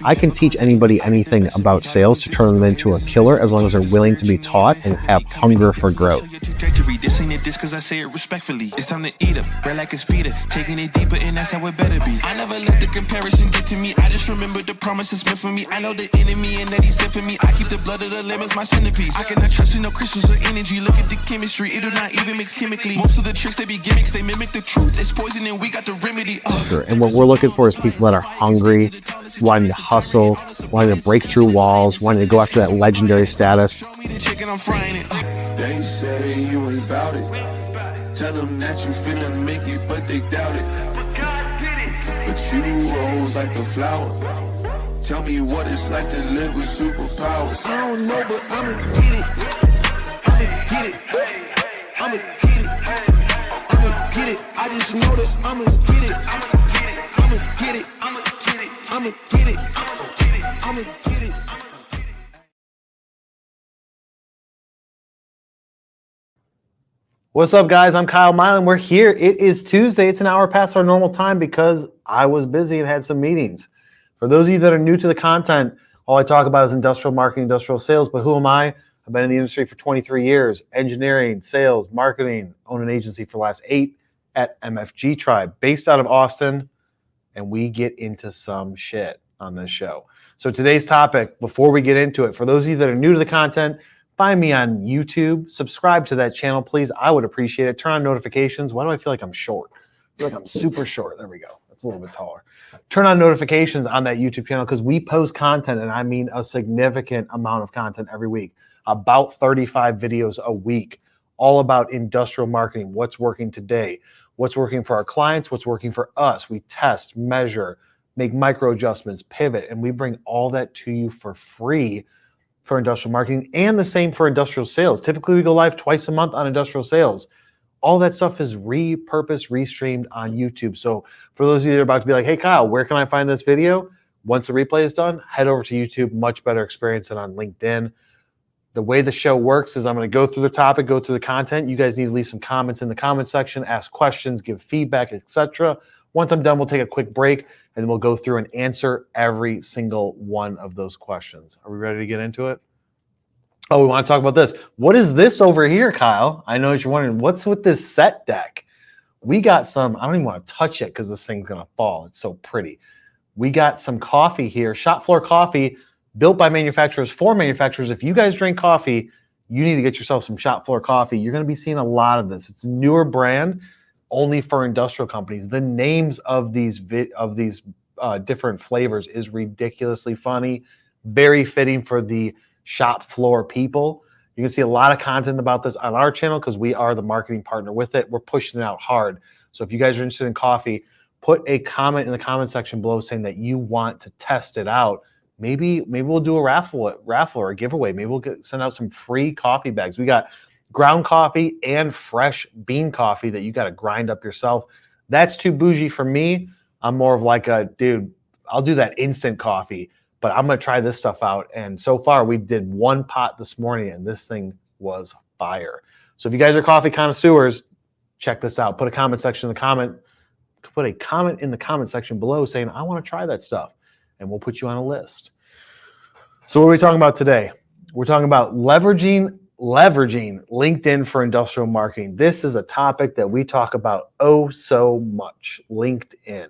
I can teach anybody anything about sales to turn them into a killer as long as they're willing to be taught and have hunger for growth. This ain't this cause I say it respectfully. It's time to eat up, right like a speeder, taking it deeper and that's how it better be. I never let the comparison get to me. I just remember the promises meant for me. I know the enemy and that he's sent for me. I keep the blood of the lamb my centerpiece. I cannot trust in no crystals or energy. Look at the chemistry, it do not even mix chemically. Most of the tricks they be gimmicks, they mimic the truth. It's poison and we got the remedy. And what we're looking for is people that are hungry, wanting to hustle, wanting to break through walls, wanting to go after that legendary status. They say you ain't about it. Tell them that you finna make it, but they doubt it. But you rose like the flower. Tell me what it's like to live with superpowers. I don't know, but I'ma get it. I'ma get it. I'ma get it. I'ma get it. I just know that I'ma get it. I'ma get it. I'ma get it. I'ma get it. I'ma get it. What's up, guys? I'm Kyle Milan. We're here. It is Tuesday. It's an hour past our normal time because I was busy and had some meetings. For those of you that are new to the content, all I talk about is industrial marketing, industrial sales. But who am I? I've been in the industry for 23 years. Engineering, sales, marketing. Own an agency for the last 8 at MFG Tribe, based out of Austin. And we get into some shit on this show. So today's topic, before we get into it, for those of you that are new to the content, find me on YouTube. Subscribe to that channel, please. I would appreciate it. Turn on notifications. Why do I feel like I'm short? I feel like I'm super short. There we go. That's a little bit taller. Turn on notifications on that YouTube channel because we post content, and I mean a significant amount of content every week. About 35 videos a week, all about industrial marketing, what's working today, what's working for our clients, what's working for us. We test, measure, make micro adjustments, pivot, and we bring all that to you for free for industrial marketing, and the same for industrial sales. Typically, we go live twice a month on industrial sales. All that stuff is repurposed, restreamed on YouTube. So for those of you that are about to be like, hey, Kyle, where can I find this video? Once the replay is done, head over to YouTube. Much better experience than on LinkedIn. The way the show works is I'm going to go through the topic, go through the content. You guys need to leave some comments in the comment section, ask questions, give feedback, etc. Once I'm done, we'll take a quick break, and then we'll go through and answer every single one of those questions. Are we ready to get into it? Oh, we want to talk about this. What is this over here, Kyle? I know you're wondering, what's with this set deck? We got some, I don't even want to touch it because this thing's going to fall. It's so pretty. We got some coffee here, shop floor coffee, built by manufacturers for manufacturers. If you guys drink coffee, you need to get yourself some shop floor coffee. You're going to be seeing a lot of this. It's a newer brand, only for industrial companies. The names of these different flavors is ridiculously funny, very fitting for the shop floor people. You can see a lot of content about this on our channel because we are the marketing partner with it. We're pushing it out hard. So if you guys are interested in coffee, put a comment in the comment section below saying that you want to test it out. Maybe we'll do a raffle or a giveaway. Maybe we'll send out some free coffee bags. We got ground coffee and fresh bean coffee that you got to grind up yourself. That's too bougie for me. I'm more of like a, dude, I'll do that instant coffee, but I'm going to try this stuff out. And so far, we did 1 pot this morning, and this thing was fire. So if you guys are coffee connoisseurs, check this out. Put a comment in the comment section below saying, I want to try that stuff, and we'll put you on a list. So what are we talking about today? We're talking about leveraging LinkedIn for industrial marketing. This is a topic that we talk about so much, LinkedIn.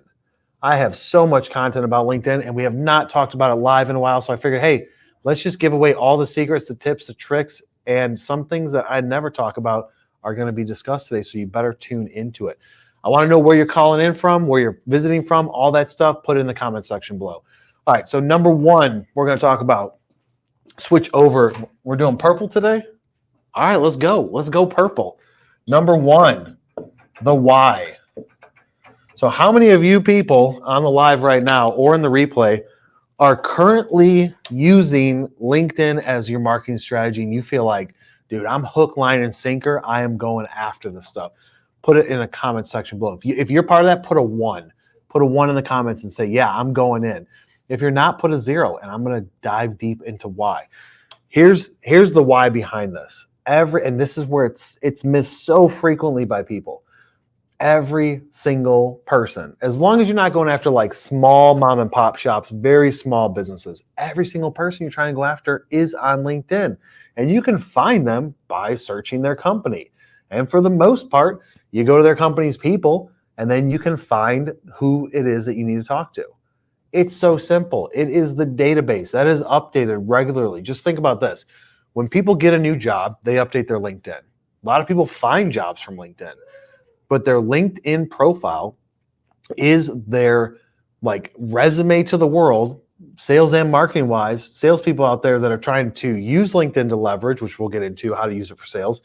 I have so much content about LinkedIn, and we have not talked about it live in a while, so I figured, hey, let's just give away all the secrets, the tips, the tricks, and some things that I never talk about are going to be discussed today, so you better tune into it. I want to know where you're calling in from, where you're visiting from, all that stuff, put it in the comment section below. All right, so number 1, we're going to talk about, switch over. We're doing purple today? All right, let's go. Let's go purple. Number 1, the why. So how many of you people on the live right now or in the replay are currently using LinkedIn as your marketing strategy and you feel like, dude, I'm hook, line, and sinker. I am going after this stuff. Put it in a comment section below. If you're part of that, put a 1. Put a 1 in the comments and say, yeah, I'm going in. If you're not, put a 0, and I'm going to dive deep into why. Here's the why behind this. And this is where it's missed so frequently by people. Every single person, as long as you're not going after like small mom and pop shops, very small businesses, every single person you're trying to go after is on LinkedIn. And you can find them by searching their company. And for the most part, you go to their company's people and then you can find who it is that you need to talk to. It's so simple. It is the database that is updated regularly. Just think about this. When people get a new job, they update their LinkedIn. A lot of people find jobs from LinkedIn, but their LinkedIn profile is their like resume to the world, sales and marketing wise. Salespeople out there that are trying to use LinkedIn to leverage, which we'll get into how to use it for sales.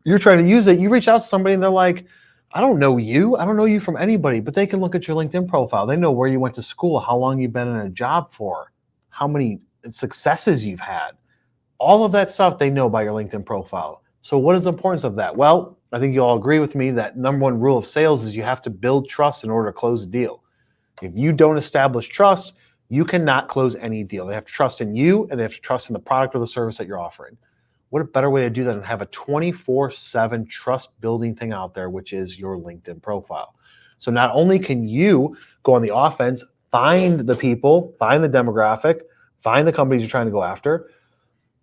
You're trying to use it. You reach out to somebody and they're like, I don't know you. I don't know you from anybody, but they can look at your LinkedIn profile. They know where you went to school, how long you've been in a job for, how many successes you've had. All of that stuff they know by your LinkedIn profile. So what is the importance of that? Well, I think you all agree with me that number one rule of sales is you have to build trust in order to close a deal. If you don't establish trust, you cannot close any deal. They have to trust in you and they have to trust in the product or the service that you're offering. What a better way to do that than have a 24/7 trust building thing out there, which is your LinkedIn profile. So not only can you go on the offense, find the people, find the demographic, find the companies you're trying to go after,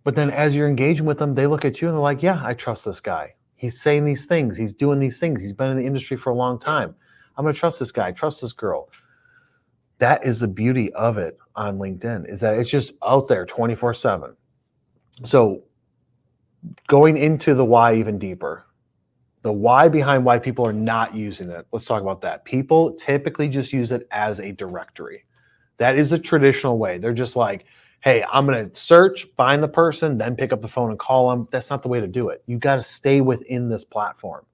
but then as you're engaging with them, they look at you and they're like, yeah, I trust this guy. He's saying these things. He's doing these things. He's been in the industry for a long time. I'm going to trust this guy, trust this girl. That is the beauty of it on LinkedIn, is that it's just out there 24/7. So going into the why even deeper, the why behind why people are not using it. Let's talk about that. People typically just use it as a directory. That is a traditional way. They're just like, hey, I'm going to search, find the person, then pick up the phone and call them. That's not the way to do it. You got to stay within this platform.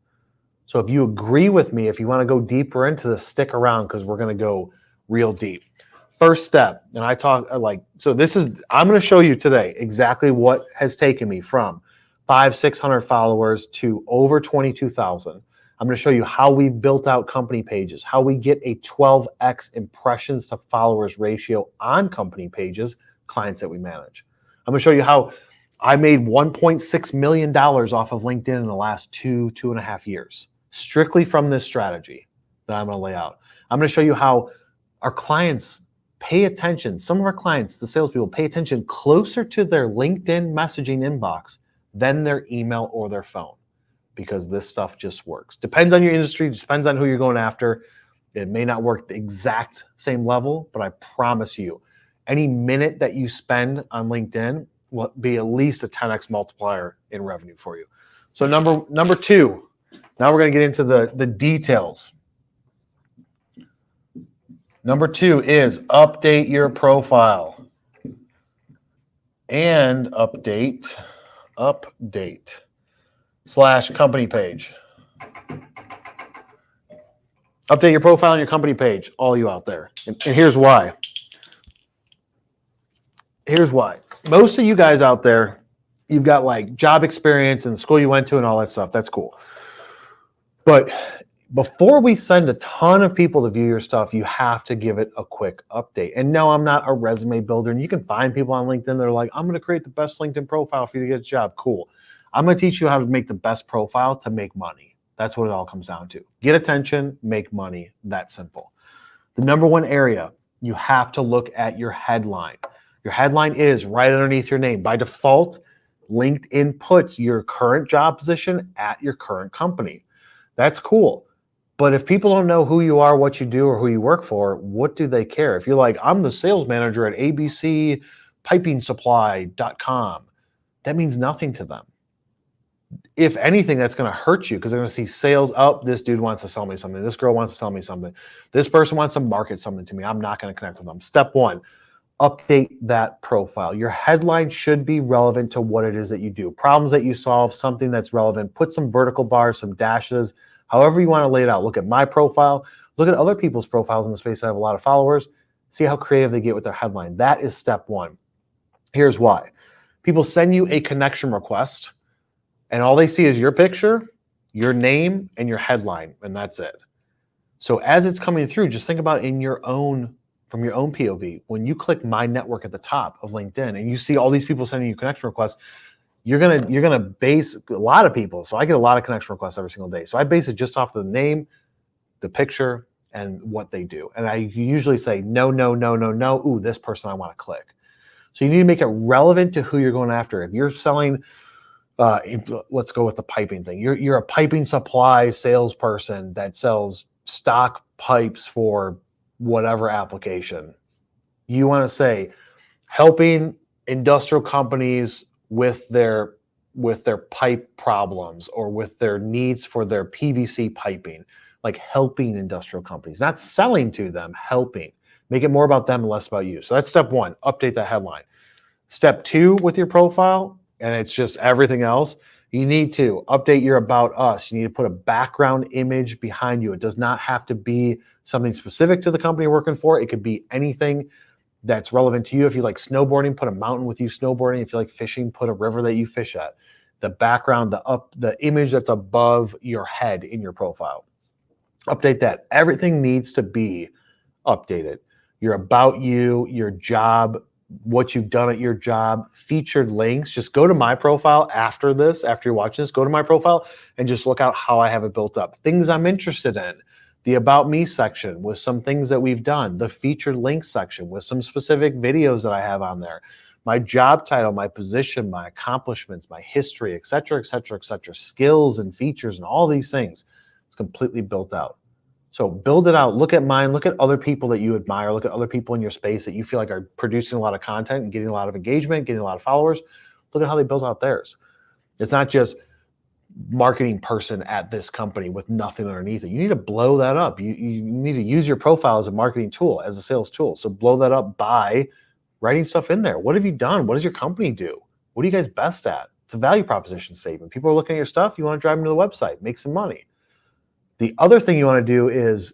So if you agree with me, if you want to go deeper into this, stick around because we're going to go real deep. First step, and I talk like, so this is, I'm going to show you today exactly what has taken me from 500-600 followers to over 22,000. I'm going to show you how we built out company pages, how we get a 12x impressions to followers ratio on company pages, clients that we manage. I'm going to show you how I made $1.6 million off of LinkedIn in the last 2.5 years, strictly from this strategy that I'm going to lay out. I'm going to show you how our clients pay attention. Some of our clients, the salespeople, pay attention closer to their LinkedIn messaging inbox than their email or their phone, because this stuff just works. Depends on your industry, depends on who you're going after. It may not work the exact same level, but I promise you, any minute that you spend on LinkedIn will be at least a 10x multiplier in revenue for you. So number two, now we're going to get into the details. Number two is update your profile and update / company page. Update your profile and your company page, all you out there. And here's why. Here's why. Most of you guys out there, you've got like job experience and the school you went to and all that stuff. That's cool. But before we send a ton of people to view your stuff, you have to give it a quick update. And no, I'm not a resume builder. And you can find people on LinkedIn that are like, I'm going to create the best LinkedIn profile for you to get a job. Cool. I'm going to teach you how to make the best profile to make money. That's what it all comes down to. Get attention, make money. That simple. The number one area, you have to look at your headline. Your headline is right underneath your name. By default, LinkedIn puts your current job position at your current company. That's cool. But if people don't know who you are, what you do, or who you work for, what do they care? If you're like, I'm the sales manager at abcpipingsupply.com, that means nothing to them. If anything, that's going to hurt you because they're going to see sales up. This dude wants to sell me something. This girl wants to sell me something. This person wants to market something to me. I'm not going to connect with them. Step one, update that profile. Your headline should be relevant to what it is that you do. Problems that you solve, something that's relevant. Put some vertical bars, some dashes, however you want to lay it out. Look at my profile. Look at other people's profiles in the space that have a lot of followers. See how creative they get with their headline. That is step one. Here's why. People send you a connection request, and all they see is your picture, your name, and your headline, and that's it. So as it's coming through, just think about from your own POV. When you click My Network at the top of LinkedIn and you see all these people sending you connection requests, you're gonna base a lot of people. So I get a lot of connection requests every single day. So I base it just off the name, the picture, and what they do. And I usually say no, no, no, no, no. Ooh, this person I want to click. So you need to make it relevant to who you're going after. If you're selling, let's go with the piping thing. You're a piping supply salesperson that sells stock pipes for whatever application. You want to say helping industrial companies with their pipe problems or with their needs for their PVC piping, like helping industrial companies, not selling to them, helping. Make it more about them and less about you. So that's step one, update that headline. Step two with your profile, and it's just everything else, you need to update your about us. You need to put a background image behind you. It does not have to be something specific to the company you're working for. It could be anything that's relevant to you. If you like snowboarding, put a mountain with you snowboarding. If you like fishing, put a river that you fish at. The background, the image that's above your head in your profile. Update that. Everything needs to be updated. Your about you, your job, what you've done at your job, featured links. Just go to my profile after this, after you're watching this, go to my profile and just look out how I have it built up. Things I'm interested in. The About Me section with some things that we've done. The featured links section with some specific videos that I have on there. My job title, my position, my accomplishments, my history, et cetera, et cetera, et cetera. Skills and features and all these things. It's completely built out. So build it out. Look at mine. Look at other people that you admire. Look at other people in your space that you feel like are producing a lot of content and getting a lot of engagement, getting a lot of followers. Look at how they built out theirs. It's not just marketing person at this company with nothing underneath it. You need to blow that up. You need to use your profile as a marketing tool, as a sales tool. So blow that up by writing stuff in there. What have you done? What does your company do? What are you guys best at? It's a value proposition statement. People are looking at your stuff. You want to drive them to the website, make some money. The other thing you want to do is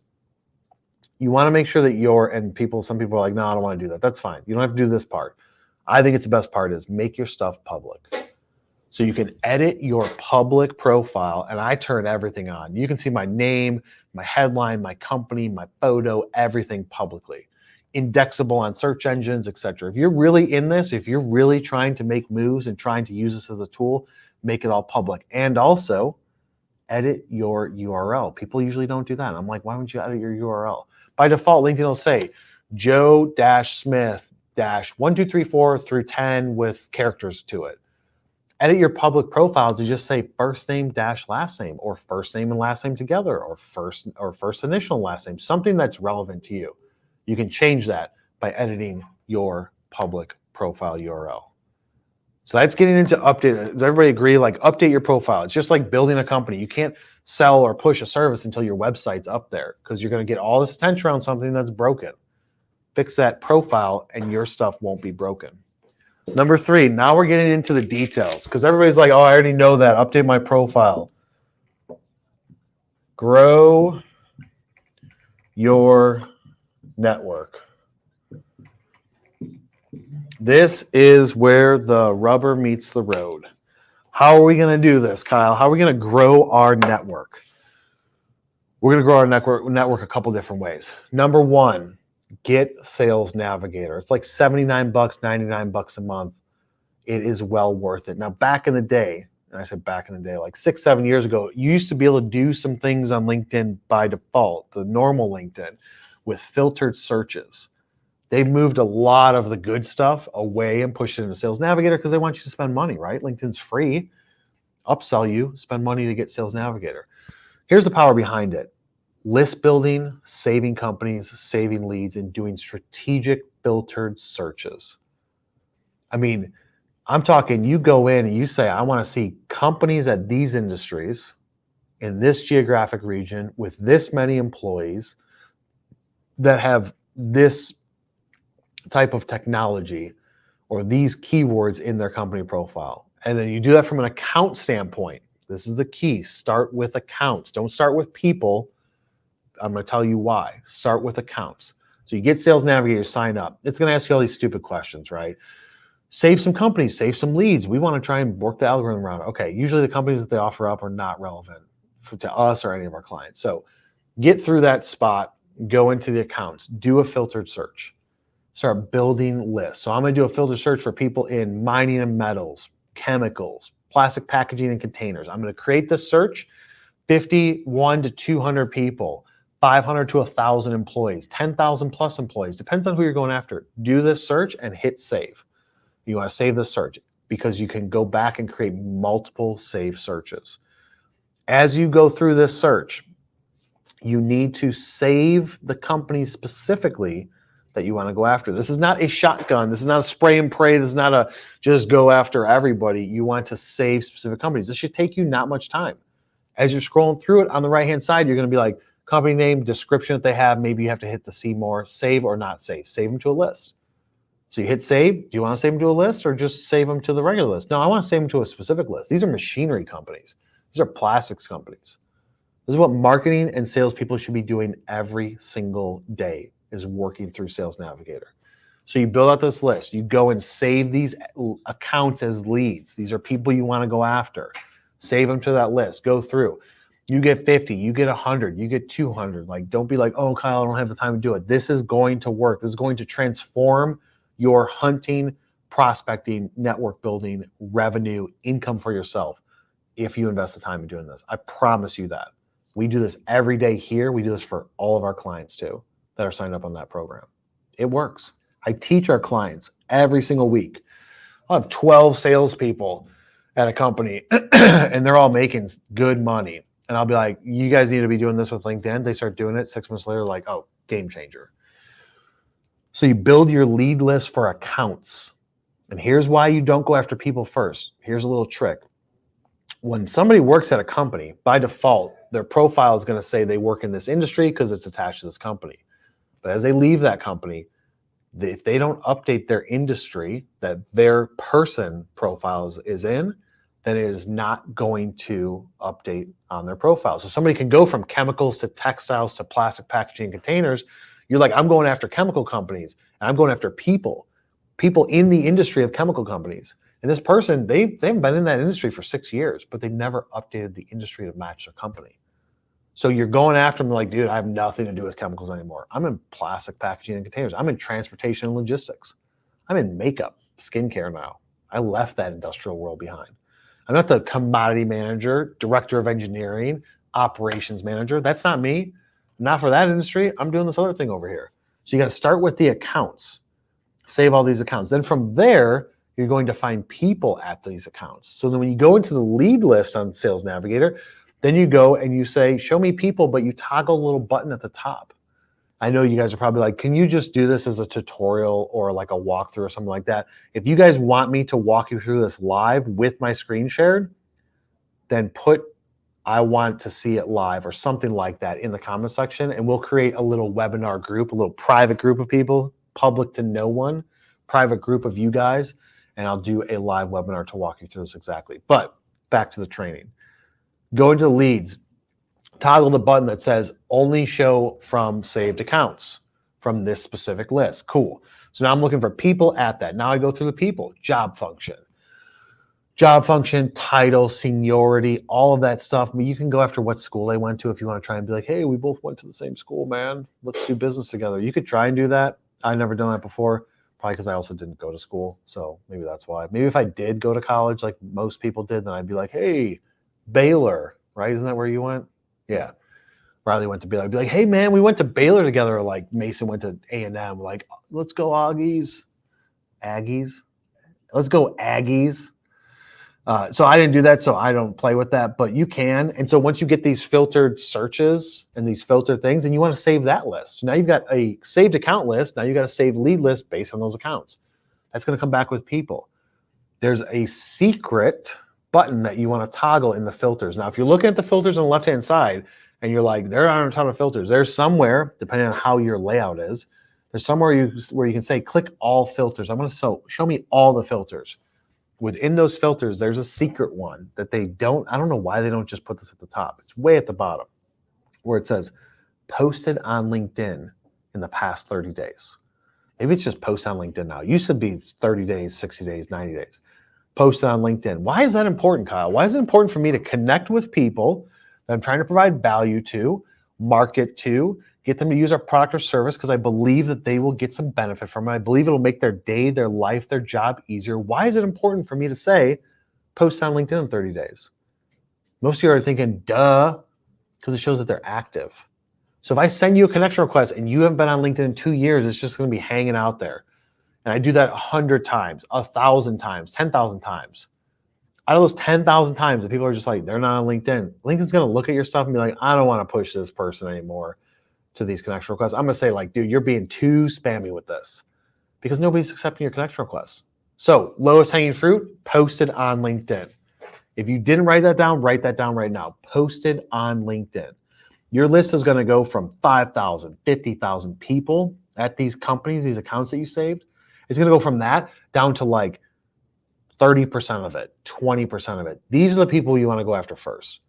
you want to make sure that some people are like, no, I don't want to do that. That's fine. You don't have to do this part. I think it's the best part is make your stuff public. So you can edit your public profile, and I turn everything on. You can see my name, my headline, my company, my photo, everything publicly. Indexable on search engines, etc. If you're really in this, if you're really trying to make moves and trying to use this as a tool, make it all public. And also, edit your URL. People usually don't do that. I'm like, why wouldn't you edit your URL? By default, LinkedIn will say Joe-Smith-1234 through 10 with characters to it. Edit your public profile to just say first name dash last name, or first name and last name together, or first initial and last name, something that's relevant to you. You can change that by editing your public profile URL. So that's getting into update. Does everybody agree? Like, update your profile. It's just like building a company. You can't sell or push a service until your website's up there, because you're going to get all this attention around something that's broken. Fix that profile and your stuff won't be broken. Number 3, now we're getting into the details, because everybody's like, oh, I already know that. Update my profile. Grow your network. This is where the rubber meets the road. How are we going to do this, Kyle? How are we going to grow our network? We're going to grow our network a couple different ways. Number 1, get Sales Navigator. It's like $79, $99 a month. It is well worth it. Now, back in the day, and I said back in the day, like 6-7 years ago, you used to be able to do some things on LinkedIn by default, the normal LinkedIn, with filtered searches. They've moved a lot of the good stuff away and pushed it into Sales Navigator because they want you to spend money, right? LinkedIn's free. Upsell you, spend money to get Sales Navigator. Here's the power behind it. List building, saving companies, saving leads, and doing strategic filtered searches. I mean, I'm talking, you go in and you say, I want to see companies at these industries in this geographic region with this many employees that have this type of technology or these keywords in their company profile. And then you do that from an account standpoint. This is the key. Start with accounts. Don't start with people. I'm going to tell you why. Start with accounts. So you get Sales Navigator, sign up. It's going to ask you all these stupid questions, right? Save some companies, save some leads. We want to try and work the algorithm around. Okay, usually the companies that they offer up are not relevant to us or any of our clients. So get through that spot, go into the accounts, do a filtered search. Start building lists. So I'm going to do a filtered search for people in mining and metals, chemicals, plastic packaging and containers. I'm going to create this search, 51 to 200 people, 500 to 1,000 employees, 10,000 plus employees, depends on who you're going after. Do this search and hit save. You want to save this search because you can go back and create multiple save searches. As you go through this search, you need to save the companies specifically that you want to go after. This is not a shotgun. This is not a spray and pray. This is not a just go after everybody. You want to save specific companies. This should take you not much time. As you're scrolling through it on the right-hand side, you're going to be like, company name, description that they have. Maybe you have to hit the see more, save or not save. Save them to a list. So you hit save. Do you want to save them to a list or just save them to the regular list? No, I want to save them to a specific list. These are machinery companies. These are plastics companies. This is what marketing and salespeople should be doing every single day, is working through Sales Navigator. So you build out this list. You go and save these accounts as leads. These are people you want to go after. Save them to that list. Go through. You get 50, you get 100, you get 200. Like, don't be like, oh, Kyle, I don't have the time to do it. This is going to work. This is going to transform your hunting, prospecting, network building, revenue, income for yourself if you invest the time in doing this. I promise you that. We do this every day here. We do this for all of our clients too that are signed up on that program. It works. I teach our clients every single week. I'll have 12 salespeople at a company and they're all making good money. And I'll be like, you guys need to be doing this with LinkedIn. They start doing it 6 months later, like, oh, game changer. So you build your lead list for accounts. And here's why you don't go after people first. Here's a little trick. When somebody works at a company, by default, their profile is going to say they work in this industry because it's attached to this company. But as they leave that company, if they don't update their industry that their person profile is in, then it is not going to update on their profile. So somebody can go from chemicals to textiles to plastic packaging and containers. You're like, I'm going after chemical companies and I'm going after people in the industry of chemical companies. And this person, they haven't been in that industry for 6 years, but they've never updated the industry to match their company. So you're going after them like, dude, I have nothing to do with chemicals anymore. I'm in plastic packaging and containers. I'm in transportation and logistics. I'm in makeup, skincare now. I left that industrial world behind. I'm not the commodity manager, director of engineering, operations manager. That's not me. Not for that industry. I'm doing this other thing over here. So you got to start with the accounts. Save all these accounts. Then from there, you're going to find people at these accounts. So then when you go into the lead list on Sales Navigator, then you go and you say, show me people, but you toggle a little button at the top. I know you guys are probably like, can you just do this as a tutorial or like a walkthrough or something like that? If you guys want me to walk you through this live with my screen shared, then put, I want to see it live or something like that in the comment section. And we'll create a little webinar group, a little private group of people, public to no one, private group of you guys. And I'll do a live webinar to walk you through this exactly. But back to the training. Go into the leads, toggle the button that says only show from saved accounts from this specific list. Cool. So now I'm looking for people at that. Now I go through the people, job function, title, seniority, all of that stuff. But you can go after what school they went to if you want to try and be like, hey, we both went to the same school, man. Let's do business together. You could try and do that. I've never done that before, probably because I also didn't go to school. So maybe that's why. Maybe if I did go to college like most people did, then I'd be like, hey, Baylor, right? Isn't that where you went? Yeah. Riley went to Baylor. I'd be like, hey, man, we went to Baylor together. Or like Mason went to A&M. Like, let's go Aggies. Let's go Aggies. So I didn't do that, so I don't play with that, but you can. And so once you get these filtered searches and these filtered things, and you want to save that list. So now you've got a saved account list. Now you got a saved lead list based on those accounts. That's going to come back with people. There's a secret button that you want to toggle in the filters. Now, if you're looking at the filters on the left-hand side and you're like, there aren't a ton of filters. There's somewhere, depending on how your layout is, there's somewhere where you can say, click all filters. I'm going to show me all the filters. Within those filters, there's a secret one that I don't know why they don't just put this at the top. It's way at the bottom where it says posted on LinkedIn in the past 30 days. Maybe it's just posted on LinkedIn now. It used to be 30 days, 60 days, 90 days. Posted on LinkedIn. Why is that important, Kyle? Why is it important for me to connect with people that I'm trying to provide value to, market to, get them to use our product or service because I believe that they will get some benefit from it. I believe it'll make their day, their life, their job easier. Why is it important for me to say, Post on LinkedIn in 30 days. Most of you are thinking, duh, because it shows that they're active. So if I send you a connection request and you haven't been on LinkedIn in 2 years, it's just going to be hanging out there. And I do that 100 times, 1,000 times, 10,000 times. Out of those 10,000 times that people are just like, they're not on LinkedIn, LinkedIn's going to look at your stuff and be like, I don't want to push this person anymore to these connection requests. I'm going to say like, dude, you're being too spammy with this because nobody's accepting your connection requests. So lowest hanging fruit, posted on LinkedIn. If you didn't write that down right now. Posted on LinkedIn. Your list is going to go from 5,000, 50,000 people at these companies, these accounts that you saved. It's going to go from that down to like 30% of it, 20% of it. These are the people you want to go after first.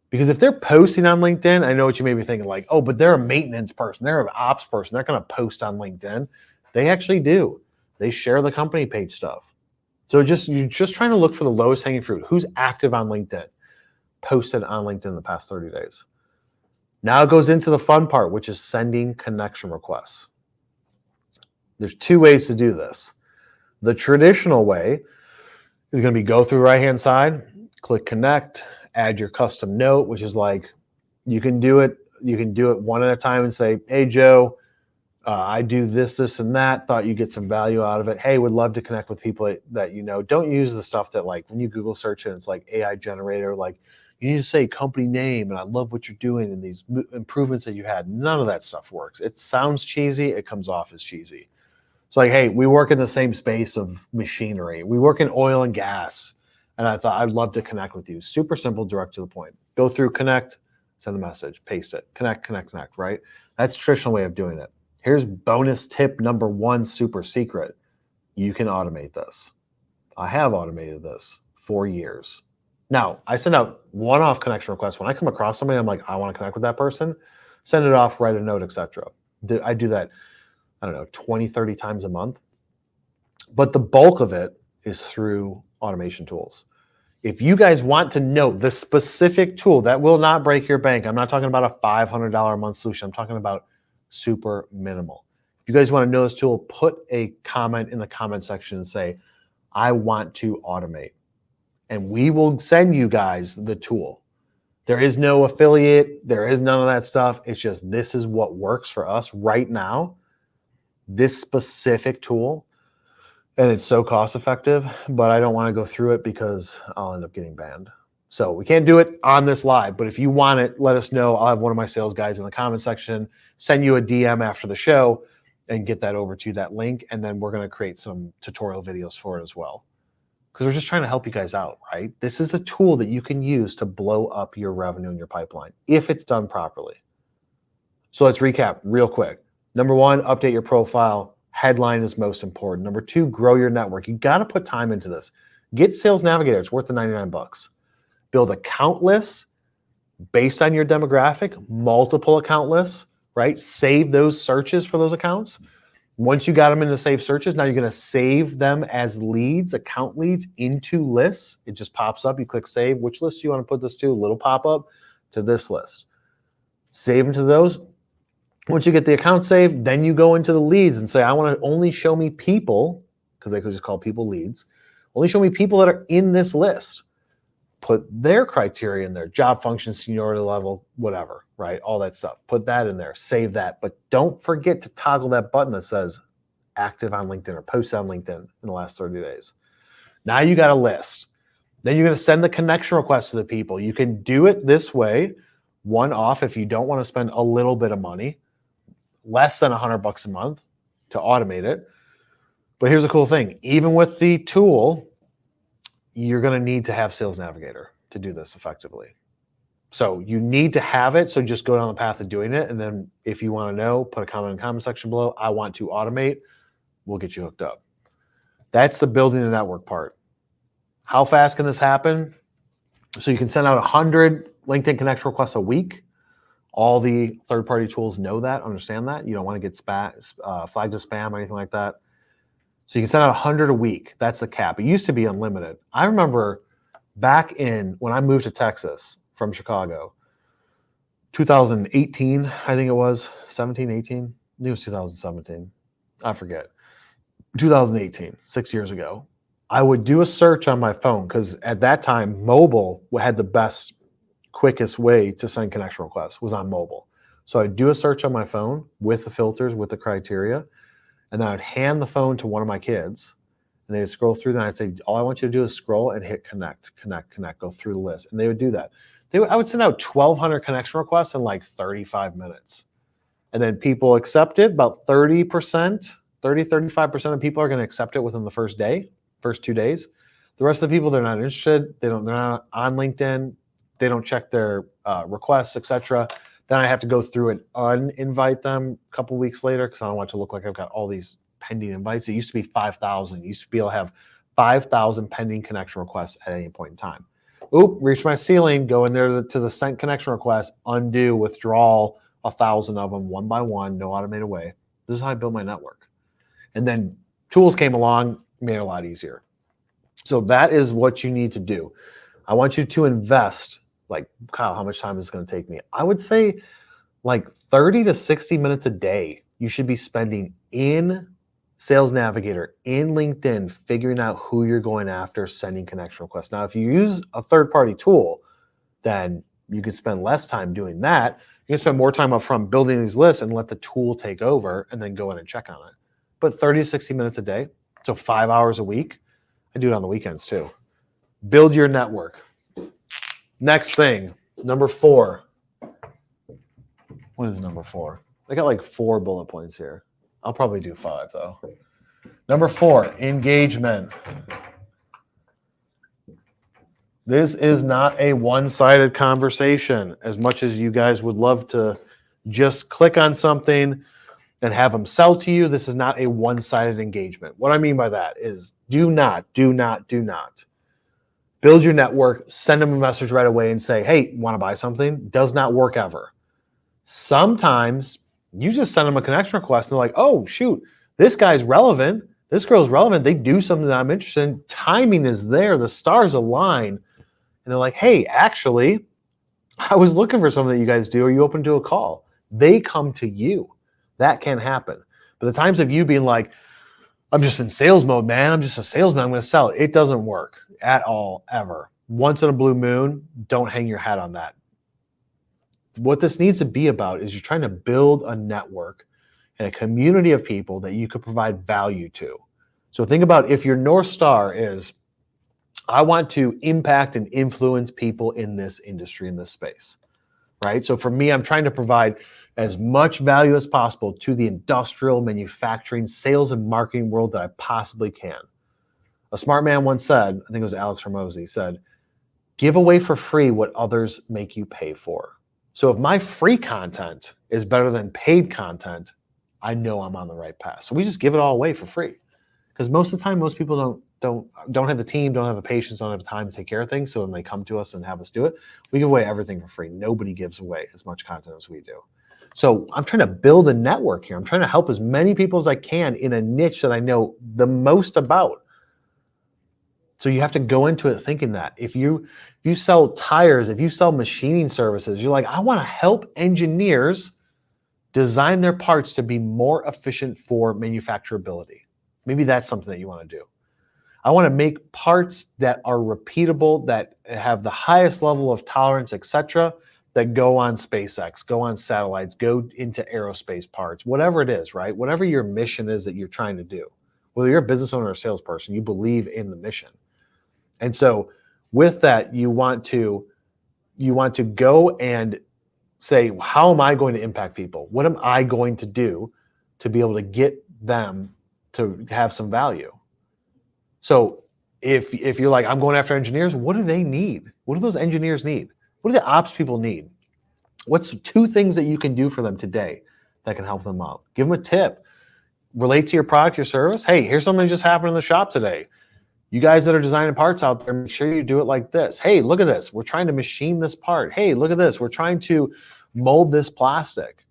Because if they're posting on LinkedIn, I know what you may be thinking like, oh, but they're a maintenance person. They're an ops person. They're going to post on LinkedIn. They actually do. They share the company page stuff. So you're just trying to look for the lowest hanging fruit. Who's active on LinkedIn? Posted on LinkedIn in the past 30 days. Now it goes into the fun part, which is sending connection requests. There's 2 ways to do this. The traditional way is going to be go through right-hand side, click connect, add your custom note, which is like, you can do it one at a time and say, hey, Joe, I do this, and that. Thought you get some value out of it. Hey, would love to connect with people that you know. Don't use the stuff that like when you Google search it, it's like AI generator. Like you need to say company name and I love what you're doing and these improvements that you had. None of that stuff works. It sounds cheesy. It comes off as cheesy. It's like, hey, we work in the same space of machinery. We work in oil and gas. And I thought I'd love to connect with you. Super simple, direct to the point. Go through, connect, send the message, paste it, connect, right? That's the traditional way of doing it. Here's bonus tip number 1, super secret. You can automate this. I have automated this for years. Now, I send out one-off connection requests. When I come across somebody, I'm like, I want to connect with that person, send it off, write a note, etc. I do that, I don't know, 20, 30 times a month. But the bulk of it is through automation tools. If you guys want to know the specific tool that will not break your bank, I'm not talking about a $500 a month solution. I'm talking about super minimal. If you guys want to know this tool, put a comment in the comment section and say, I want to automate. And we will send you guys the tool. There is no affiliate. There is none of that stuff. It's just, this is what works for us right now. This specific tool. And it's so cost effective, but I don't want to go through it because I'll end up getting banned. So we can't do it on this live, but if you want it, let us know. I'll have one of my sales guys in the comment section, send you a DM after the show and get that over to you, that link. And then we're going to create some tutorial videos for it as well. Because we're just trying to help you guys out, right? This is a tool that you can use to blow up your revenue in your pipeline if it's done properly. So let's recap real quick. Number 1, update your profile. Headline is most important. Number 2, grow your network. You got to put time into this. Get Sales Navigator. It's worth the $99. Build account lists based on your demographic, multiple account lists, right? Save those searches for those accounts. Once you got them into saved searches, now you're going to save them as leads, account leads into lists. It just pops up. You click save. Which list do you want to put this to? Little pop-up to this list. Save them to those. Once you get the account saved, then you go into the leads and say, I want to only show me people, because they could just call people leads, only show me people that are in this list. Put their criteria in there, job function, seniority level, whatever, right? All that stuff. Put that in there, save that. But don't forget to toggle that button that says active on LinkedIn or post on LinkedIn in the last 30 days. Now you got a list. Then you're going to send the connection request to the people. You can do it this way, one off if you don't want to spend a little bit of money, less than $100 a month to automate it. But here's a cool thing. Even with the tool, you're going to need to have Sales Navigator to do this effectively. So you need to have it. So just go down the path of doing it. And then if you want to know, put a comment in the comment section below. I want to automate. We'll get you hooked up. That's the building the network part. How fast can this happen? So you can send out 100 LinkedIn connection requests a week. All the third-party tools know that, understand that. You don't want to get flagged as spam or anything like that. So you can send out 100 a week. That's the cap. It used to be unlimited. I remember back in when I moved to Texas from Chicago, 2018, I think it was, 17, 18. I think it was 2017. I forget. 2018, 6 years ago. I would do a search on my phone because at that time, mobile had the best, quickest way to send connection requests was on mobile. So I'd do a search on my phone with the filters, with the criteria, and then I'd hand the phone to one of my kids, and they'd scroll through. Then I'd say, all I want you to do is scroll and hit connect, connect, connect, go through the list. And they would do that. I would send out 1,200 connection requests in like 35 minutes. And then people accepted about 30%, 35% of people are going to accept it within the first 2 days. The rest of the people, they're not interested. They're not on LinkedIn. They don't check their requests, etc. Then I have to go through and uninvite them a couple weeks later because I don't want it to look like I've got all these pending invites. It used to be 5,000. You used to be able to have 5,000 pending connection requests at any point in time. Oop, reach my ceiling, go in there to the sent connection request, undo, withdrawal 1,000 of them one by one, no automated way. This is how I built my network. And then tools came along, made it a lot easier. So that is what you need to do. I want you to invest, like, Kyle, how much time is this going to take me? I would say like 30 to 60 minutes a day you should be spending in Sales Navigator, in LinkedIn, figuring out who you're going after, sending connection requests. Now, if you use a third-party tool, then you can spend less time doing that. You can spend more time up front building these lists and let the tool take over and then go in and check on it. But 30 to 60 minutes a day, so 5 hours a week. I do it on the weekends too. Build your network. Next thing, number 4. What is number 4? I got like 4 bullet points here. I'll probably do 5 though. Number 4, engagement. This is not a one-sided conversation. As much as you guys would love to just click on something and have them sell to you, this is not a one-sided engagement. What I mean by that is do not build your network, send them a message right away and say, hey, want to buy something? Does not work ever. Sometimes you just send them a connection request and they're like, oh, shoot, this guy's relevant. This girl's relevant. They do something that I'm interested in. Timing is there. The stars align. And they're like, hey, actually, I was looking for something that you guys do. Are you open to a call? They come to you. That can happen. But the times of you being like, I'm just in sales mode, man. I'm just a salesman. I'm going to sell. It doesn't work at all, ever. Once in a blue moon, don't hang your hat on that. What this needs to be about is you're trying to build a network and a community of people that you could provide value to. So think about if your North Star is, I want to impact and influence people in this industry, in this space, right? So for me, I'm trying to provide as much value as possible to the industrial, manufacturing, sales, and marketing world that I possibly can. A smart man once said, I think it was Alex Hormozy, said, give away for free what others make you pay for. So if my free content is better than paid content, I know I'm on the right path. So we just give it all away for free. Because most of the time, most people don't have the team, don't have the patience, don't have the time to take care of things. So when they come to us and have us do it, we give away everything for free. Nobody gives away as much content as we do. So I'm trying to build a network here. I'm trying to help as many people as I can in a niche that I know the most about. So you have to go into it thinking that. If you sell tires, if you sell machining services, you're like, I want to help engineers design their parts to be more efficient for manufacturability. Maybe that's something that you want to do. I want to make parts that are repeatable, that have the highest level of tolerance, etc., that go on SpaceX, go on satellites, go into aerospace parts, whatever it is, right? Whatever your mission is that you're trying to do. Whether you're a business owner or a salesperson, you believe in the mission. And so with that, you want to go and say, how am I going to impact people? What am I going to do to be able to get them to have some value? So if you're like, I'm going after engineers, what do they need? What do those engineers need? What do the ops people need? What's 2 things that you can do for them today that can help them out? Give them a tip. Relate to your product, your service. Hey, here's something that just happened in the shop today. You guys that are designing parts out there, make sure you do it like this. Hey, look at this. We're trying to machine this part. Hey, look at this. We're trying to mold this plastic.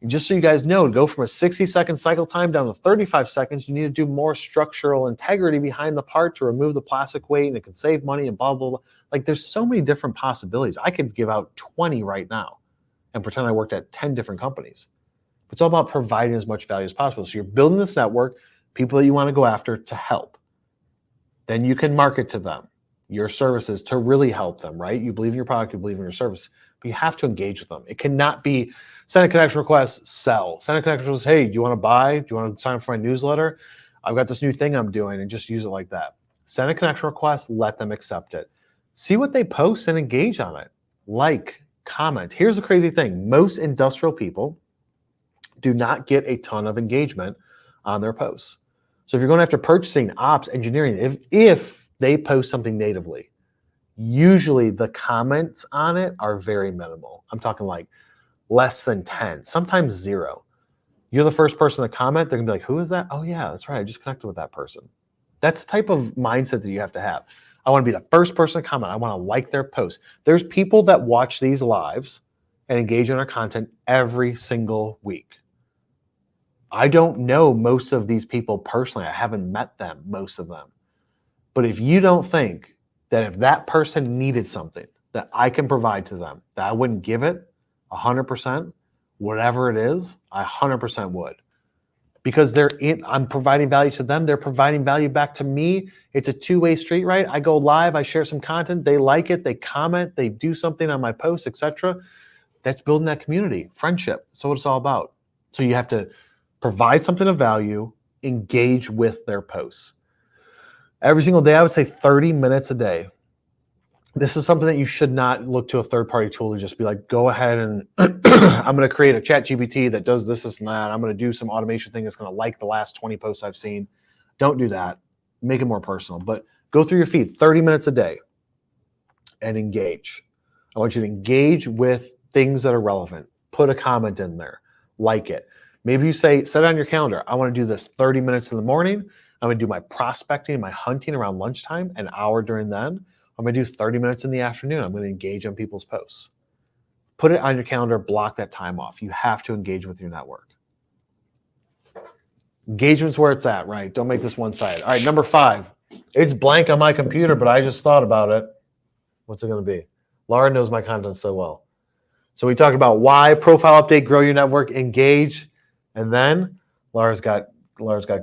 And just so you guys know, to go from a 60-second cycle time down to 35 seconds, you need to do more structural integrity behind the part to remove the plastic weight, and it can save money and blah, blah, blah. Like, there's so many different possibilities. I could give out 20 right now and pretend I worked at 10 different companies. It's all about providing as much value as possible. So you're building this network, people that you want to go after to help. Then you can market to them your services to really help them, right? You believe in your product, you believe in your service, but you have to engage with them. It cannot be send a connection request, sell. Send a connection request, hey, do you want to buy? Do you want to sign up for my newsletter? I've got this new thing I'm doing, and just use it like that. Send a connection request, let them accept it. See what they post and engage on it. Like, comment. Here's the crazy thing. Most industrial people do not get a ton of engagement on their posts. So if you're going after purchasing, ops, engineering, if they post something natively, usually the comments on it are very minimal. I'm talking like less than 10, sometimes 0. You're the first person to comment, they're gonna be like, who is that? Oh yeah, that's right, I just connected with that person. That's the type of mindset that you have to have. I wanna be the first person to comment. I wanna like their post. There's people that watch these lives and engage in our content every single week. I don't know most of these people personally. I haven't met them, most of them. But if you don't think that if that person needed something that I can provide to them, that I wouldn't give it 100%, whatever it is, I 100% would. Because I'm providing value to them, they're providing value back to me. It's a two-way street, right? I go live, I share some content, they like it, they comment, they do something on my posts, etc. That's building that community, friendship. That's what it's all about. So you have to provide something of value, engage with their posts. Every single day, I would say 30 minutes a day. This is something that you should not look to a third-party tool to just be like, go ahead and I'm going to create a ChatGPT that does this and that. I'm going to do some automation thing that's going to like the last 20 posts I've seen. Don't do that. Make it more personal. But go through your feed 30 minutes a day and engage. I want you to engage with things that are relevant. Put a comment in there. Like it. Maybe you say, set it on your calendar. I want to do this 30 minutes in the morning. I'm going to do my prospecting, my hunting around lunchtime, an hour during then. I'm going to do 30 minutes in the afternoon. I'm going to engage on people's posts. Put it on your calendar, block that time off. You have to engage with your network. Engagement's where it's at, right? Don't make this one-sided. All right, number 5. It's blank on my computer, but I just thought about it. What's it going to be? Laura knows my content so well. So we talked about why, profile update, grow your network, engage, and then Laura's got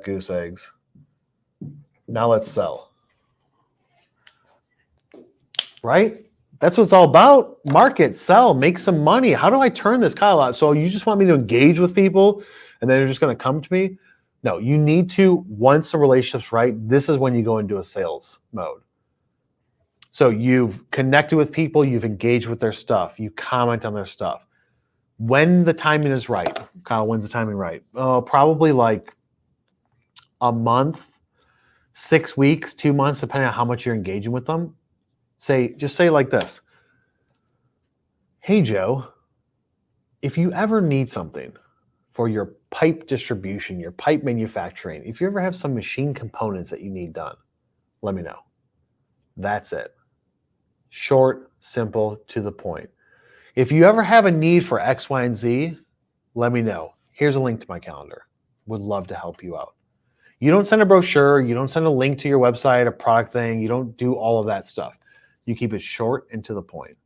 goose eggs. Now let's sell. Right? That's what it's all about. Market, sell, make some money. How do I turn this, Kyle, out? So you just want me to engage with people and then they're just going to come to me? No, you need to, once the relationship's right, this is when you go into a sales mode. So you've connected with people, you've engaged with their stuff, you comment on their stuff. When the timing is right, Kyle, when's the timing right? Probably like a month, 6 weeks, 2 months, depending on how much you're engaging with them. Just say like this. Hey, Joe, if you ever need something for your pipe distribution, your pipe manufacturing, if you ever have some machine components that you need done, let me know. That's it. Short, simple, to the point. If you ever have a need for X, Y, and Z, let me know. Here's a link to my calendar. Would love to help you out. You don't send a brochure. You don't send a link to your website, a product thing. You don't do all of that stuff. You keep it short and to the point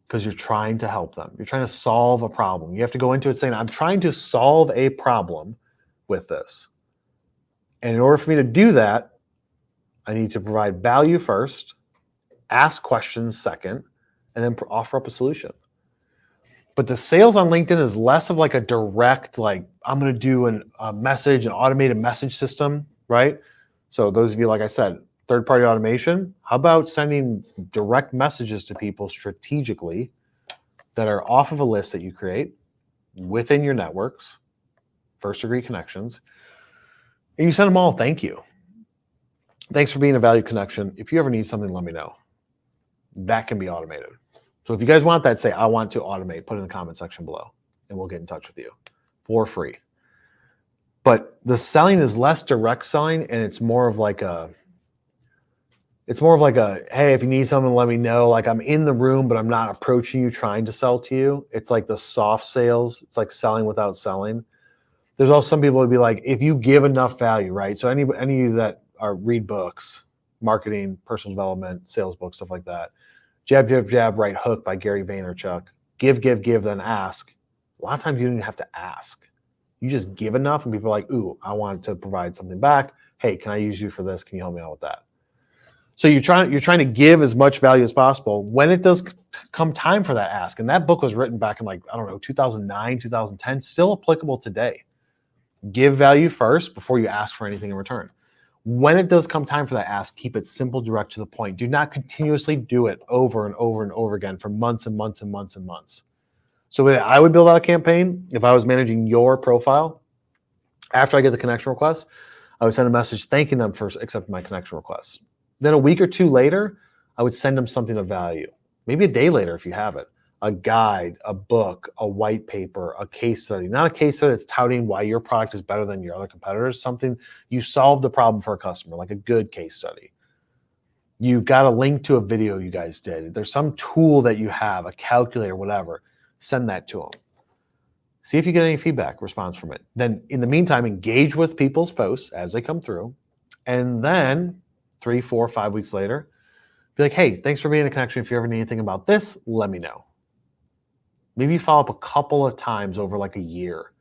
because you're trying to help them. You're trying to solve a problem. You have to go into it saying, I'm trying to solve a problem with this. And in order for me to do that, I need to provide value first, ask questions second, and then offer up a solution. But the sales on LinkedIn is less of like a direct, like I'm going to do a message, an automated message system, right? So those of you, like I said, third-party automation, how about sending direct messages to people strategically that are off of a list that you create within your networks, first-degree connections, and you send them all thank you. Thanks for being a value connection. If you ever need something, let me know. That can be automated. So if you guys want that, say, I want to automate, put it in the comment section below, and we'll get in touch with you for free. But the selling is less direct selling, and it's more of like a, hey, if you need something, let me know. Like I'm in the room, but I'm not approaching you trying to sell to you. It's like the soft sales. It's like selling without selling. There's also some people would be like, if you give enough value, right? So any of you that read books, marketing, personal development, sales books, stuff like that, Jab, Jab, Jab, Right Hook by Gary Vaynerchuk. Give, then ask. A lot of times you don't even have to ask. You just give enough and people are like, ooh, I want to provide something back. Hey, can I use you for this? Can you help me out with that? So you're trying to give as much value as possible when it does come time for that ask. And that book was written back in 2009, 2010, still applicable today. Give value first before you ask for anything in return. When it does come time for that ask, keep it simple, direct, to the point. Do not continuously do it over and over and over again for months and months and months and months. So I would build out a campaign if I was managing your profile. After I get the connection request, I would send a message thanking them for accepting my connection request. Then a week or two later, I would send them something of value. Maybe a day later if you have it. A guide, a book, a white paper, a case study. Not a case study that's touting why your product is better than your other competitors. Something you solved the problem for a customer, like a good case study. You've got a link to a video you guys did. There's some tool that you have, a calculator, whatever. Send that to them. See if you get any feedback, response from it. Then in the meantime, engage with people's posts as they come through. And then 3, 4, 5 weeks later, be like, hey, thanks for being a connection. If you ever need anything about this, let me know. Maybe you follow up a couple of times over like a year.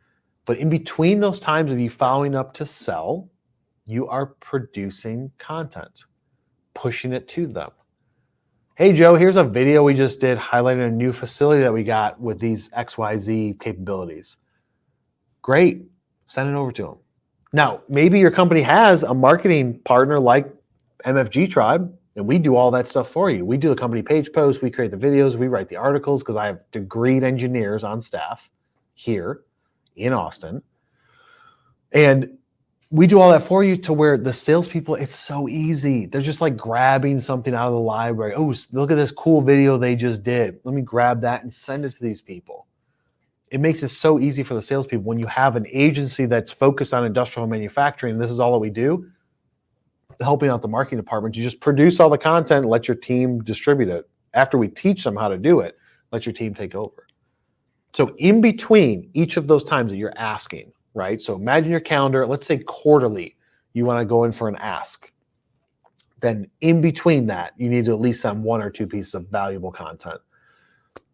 But in between those times of you following up to sell, you are producing content, pushing it to them. Hey, Joe, here's a video we just did highlighting a new facility that we got with these XYZ capabilities. Great. Send it over to them. Now, maybe your company has a marketing partner like MFG Tribe, and we do all that stuff for you. We do the company page posts, we create the videos, we write the articles because I have degreed engineers on staff here in Austin. And we do all that for you to where the salespeople, it's so easy. They're just like grabbing something out of the library. Oh, look at this cool video they just did. Let me grab that and send it to these people. It makes it so easy for the salespeople when you have an agency that's focused on industrial manufacturing. This is all that we do. Helping out the marketing department, you just produce all the content and let your team distribute it. After we teach them how to do it, let your team take over. So in between each of those times that you're asking, right? So imagine your calendar, let's say quarterly, you want to go in for an ask. Then in between that, you need to at least send 1 or 2 pieces of valuable content.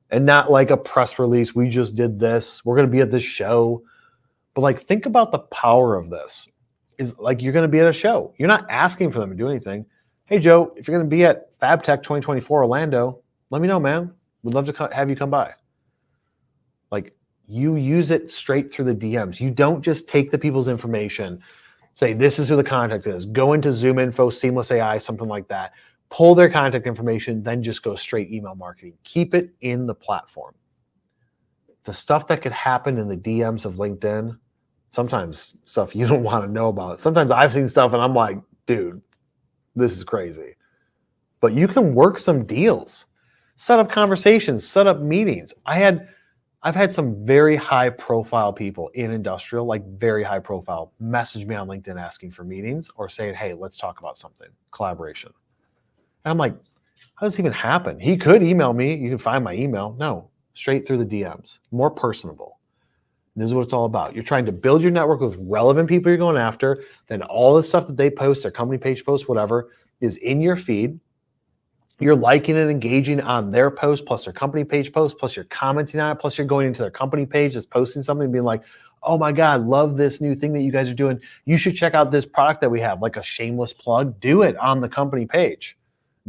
And not like a press release, we just did this, we're going to be at this show. But like, think about the power of this. Is like you're going to be at a show. You're not asking for them to do anything. Hey, Joe, if you're going to be at FabTech 2024 Orlando, let me know, man. We'd love to have you come by. Like, you use it straight through the DMs. You don't just take the people's information, say, this is who the contact is, go into Zoom Info, Seamless AI, something like that, pull their contact information, then just go straight email marketing. Keep it in the platform. The stuff that could happen in the DMs of LinkedIn, sometimes stuff you don't want to know about. Sometimes I've seen stuff and I'm like, dude, this is crazy. But you can work some deals, set up conversations, set up meetings. I've had some very high profile people in industrial, like very high profile, message me on LinkedIn asking for meetings or saying, hey, let's talk about something, collaboration. And I'm like, how does this even happen? He could email me. You can find my email. No, straight through the DMs, more personable. This is what it's all about. You're trying to build your network with relevant people you're going after. Then all the stuff that they post, their company page posts, whatever, is in your feed. You're liking and engaging on their post, plus their company page post, plus you're commenting on it, plus you're going into their company page, just posting something and being like, oh my God, love this new thing that you guys are doing. You should check out this product that we have, like a shameless plug. Do it on the company page.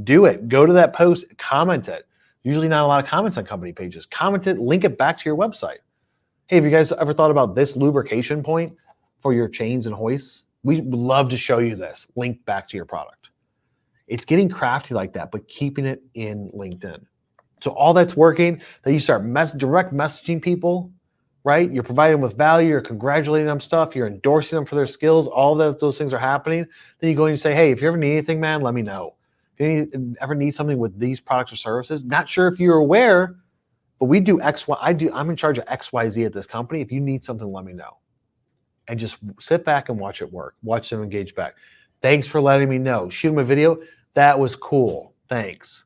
Do it. Go to that post, comment it. Usually not a lot of comments on company pages. Comment it, link it back to your website. Hey, have you guys ever thought about this lubrication point for your chains and hoists? We would love to show you this. Link back to your product. It's getting crafty like that, but keeping it in LinkedIn. So all that's working, then you start direct messaging people, right? You're providing them with value, you're congratulating them stuff, you're endorsing them for their skills, all those things are happening. Then you go and you say, hey, if you ever need anything, man, let me know. If you ever need something with these products or services, not sure if you're aware, but we do X, Y, I'm in charge of XYZ at this company. If you need something, let me know. And just sit back and watch it work. Watch them engage back. Thanks for letting me know. Shoot them a video. That was cool. Thanks.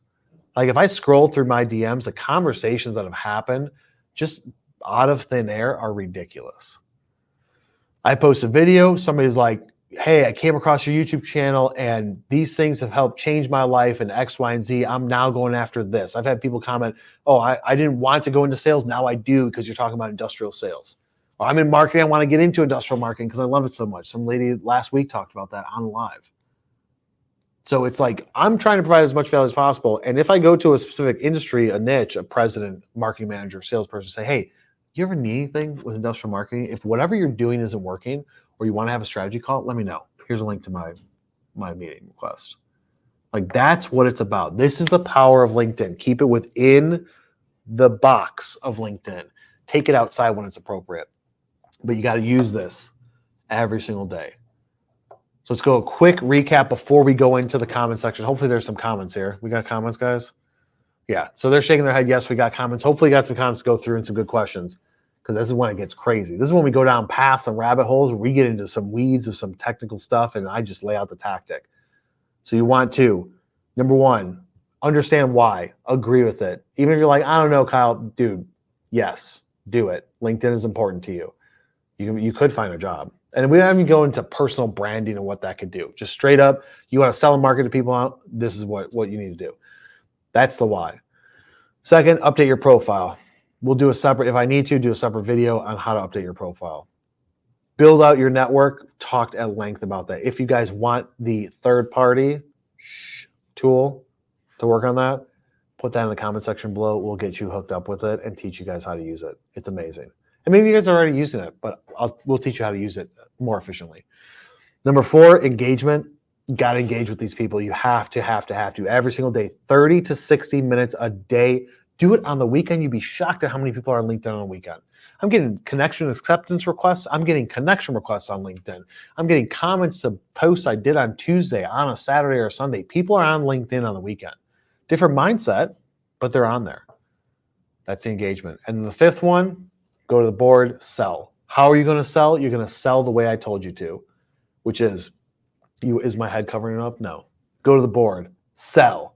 Like if I scroll through my DMs, the conversations that have happened just out of thin air are ridiculous. I post a video. Somebody's like, hey, I came across your YouTube channel and these things have helped change my life and X, Y, and Z. I'm now going after this. I've had people comment, oh, I didn't want to go into sales. Now I do because you're talking about industrial sales. Or I'm in marketing. I want to get into industrial marketing because I love it so much. Some lady last week talked about that on live. So it's like I'm trying to provide as much value as possible. And if I go to a specific industry, a niche, a president, marketing manager, salesperson, say, hey, you ever need anything with industrial marketing? If whatever you're doing isn't working or you want to have a strategy call, let me know. Here's a link to my meeting request. Like that's what it's about. This is the power of LinkedIn. Keep it within the box of LinkedIn. Take it outside when it's appropriate. But you got to use this every single day. So let's go a quick recap before we go into the comment section. Hopefully there's some comments here. We got comments, guys? Yeah. So they're shaking their head. Yes, we got comments. Hopefully you got some comments to go through and some good questions because this is when it gets crazy. This is when we go down past some rabbit holes where we get into some weeds of some technical stuff and I just lay out the tactic. So you want to, number one, understand why. Agree with it. Even if you're like, I don't know, Kyle, dude, yes, do it. LinkedIn is important to you. You could find a job. And we don't even go into personal branding and what that could do. Just straight up, you want to sell and market to people out, this is what you need to do. That's the why. Second, update your profile. We'll do a separate, if I need to, do a separate video on how to update your profile. Build out your network. Talked at length about that. If you guys want the third-party tool to work on that, put that in the comment section below. We'll get you hooked up with it and teach you guys how to use it. It's amazing. And maybe you guys are already using it, but we'll teach you how to use it more efficiently. Number 4, engagement. You got to engage with these people. You have to every single day, 30 to 60 minutes a day. Do it on the weekend. You'd be shocked at how many people are on LinkedIn on the weekend. I'm getting connection acceptance requests. I'm getting connection requests on LinkedIn. I'm getting comments to posts I did on Tuesday, on a Saturday or Sunday. People are on LinkedIn on the weekend. Different mindset, but they're on there. That's the engagement. And the 5th one, go to the board, sell. How are you going to sell? You're going to sell the way I told you to, which is, is my head covering it up? No. Go to the board, sell.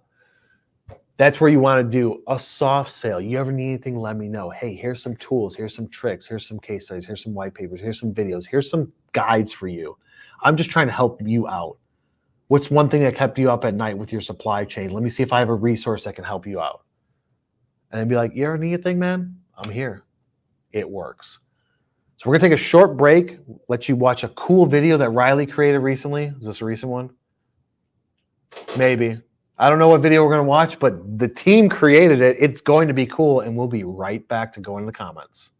That's where you want to do a soft sale. You ever need anything, let me know. Hey, here's some tools. Here's some tricks. Here's some case studies. Here's some white papers. Here's some videos. Here's some guides for you. I'm just trying to help you out. What's one thing that kept you up at night with your supply chain? Let me see if I have a resource that can help you out. And I'd be like, you ever need anything, man? I'm here. It works. So we're going to take a short break, let you watch a cool video that Riley created recently. Is this a recent one? Maybe. I don't know what video we're going to watch, but the team created it. It's going to be cool, and we'll be right back to go into the comments.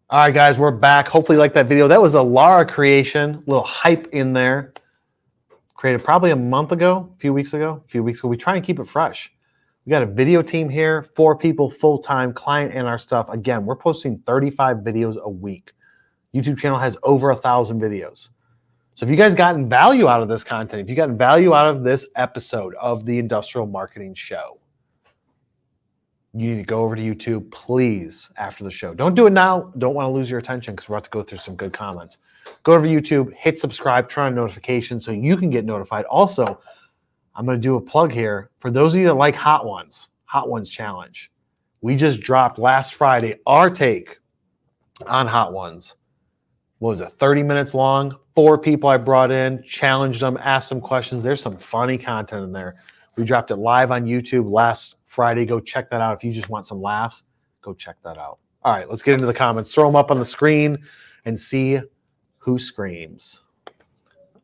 All right, guys, we're back. Hopefully you liked that video. That was a Lara creation, a little hype in there. Created probably a month ago, a few weeks ago. We try and keep it fresh. We got a video team here, 4 people, full-time, client and our stuff. Again, we're posting 35 videos a week. YouTube channel has over 1,000 videos. So if you guys gotten value out of this content, if you gotten value out of this episode of the Industrial Marketing Show, you need to go over to YouTube, please, after the show. Don't do it now. Don't want to lose your attention because we're about to go through some good comments. Go over to YouTube, hit subscribe, turn on notifications so you can get notified. Also, I'm going to do a plug here. For those of you that like Hot Ones Challenge, we just dropped last Friday our take on Hot Ones. What was it, 30 minutes long? 4 people I brought in, challenged them, asked them questions. There's some funny content in there. We dropped it live on YouTube last Friday. Go check that out. If you just want some laughs, go check that out. All right, let's get into the comments. Throw them up on the screen and see who screams.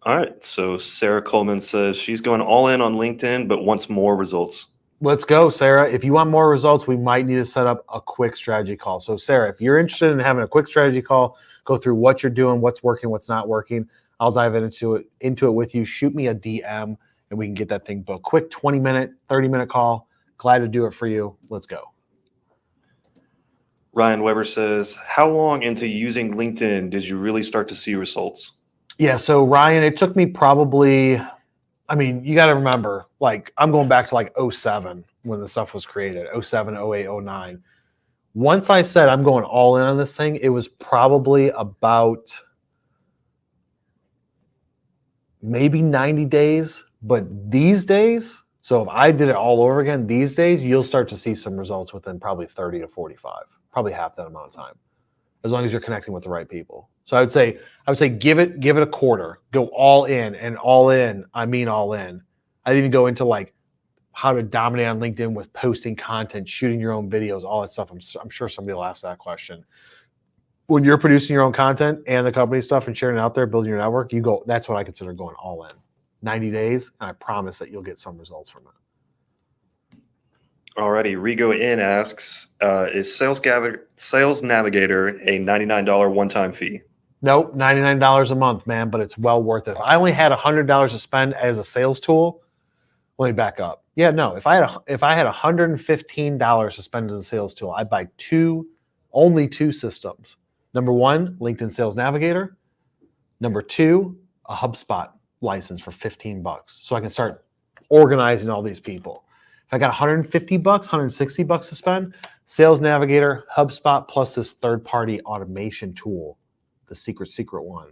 All right, so Sarah Coleman says she's going all in on LinkedIn, but wants more results. Let's go, Sarah. If you want more results, we might need to set up a quick strategy call. So, Sarah, if you're interested in having a quick strategy call, go through what you're doing, what's working, what's not working. I'll dive into it with you. Shoot me a DM, and we can get that thing booked. Quick 20-minute, 30-minute call. Glad to do it for you. Let's go. Ryan Weber says, how long into using LinkedIn did you really start to see results? Yeah, so Ryan, it took me probably, I mean, you got to remember, like I'm going back to like 07 when the stuff was created, 07, 08, 09. Once I said I'm going all in on this thing, it was probably about maybe 90 days. But these days, so if I did it all over again these days, you'll start to see some results within probably 30 to 45, probably half that amount of time, as long as you're connecting with the right people. So I would say give it a quarter, go all in, and all in, I mean all in. I didn't even go into like how to dominate on LinkedIn with posting content, shooting your own videos, all that stuff. I'm sure somebody will ask that question. When you're producing your own content and the company stuff and sharing it out there, building your network, that's what I consider going all in. 90 days, and I promise that you'll get some results from it. Alrighty, Rigo In asks, is Sales Navigator a $99 one-time fee? Nope, $99 a month, man, but it's well worth it. If I only had $100 to spend as a sales tool, let me back up. Yeah, no, if I had $115 to spend as a sales tool, I'd buy only two systems. Number one, LinkedIn Sales Navigator. Number two, a HubSpot license for $15, so I can start organizing all these people. If I got $150, $160 to spend, Sales Navigator, HubSpot, plus this third-party automation tool, the secret one.